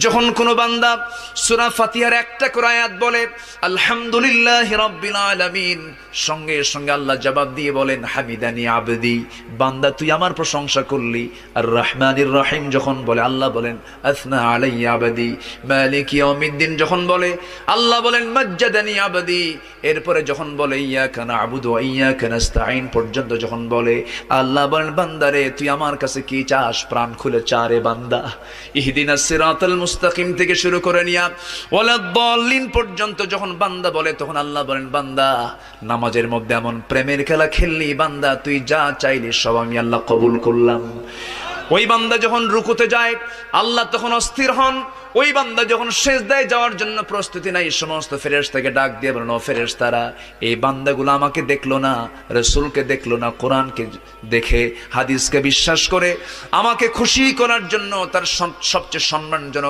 যখন কোনো বান্দা সূরা ফাতিহার একটা করে আয়াত বলে আলহামদুলিল্লাহি রাব্বিল আলামিন, সঙ্গে সঙ্গে আল্লাহ জবাব দিয়ে বলেন হামিদানি আবদি, বান্দা তুই আমার প্রশংসা করলি। আর রহমানির রহিম যখন বলে আল্লাহ বলেন আসনা আলাইয়া আবদি। মালিক ইয়াউমিদ্দিন যখন বলে আল্লাহ বলেন মাজ্জাদানি আবদি। এরপরে যখন বলে ইয়াকা না'বুদু ওয়া ইয়াকা নাস্তাঈন পর্যন্ত যখন বলে আল্লাহ বলেন বান্দারে তুই আমার কাছে কি চাস, প্রাণ খুলে চা রে বান্দা। ইহদিনাস সিরাতাল মুস্তাকিম থেকে শুরু করে নিয়া ওয়ালাদ-দাল্লিন পর্যন্ত যখন বান্দা বলে তখন আল্লাহ বলেন বান্দা নামাজের মধ্যে এমন প্রেমের খেলা খেললি বান্দা, তুই যা চাইলি সব আমি আল্লাহ কবুল করলাম। ওই বান্দা যখন রুকুতে যায় আল্লাহ তখন অস্থির হন। ওই বান্দা যখন সিজদায় যাওয়ার জন্য প্রস্তুতি নাই, সমস্ত ফেরেশতাকে ডাক দিয়ে বলেন ও ফেরেশতারা, এই বান্দাগুলো আমাকে দেখলো না, রাসূলকে দেখলো না, কোরআনকে দেখে হাদিসকে বিশ্বাস করে আমাকে খুশি করার জন্য তার সবচেয়ে সম্মানজনক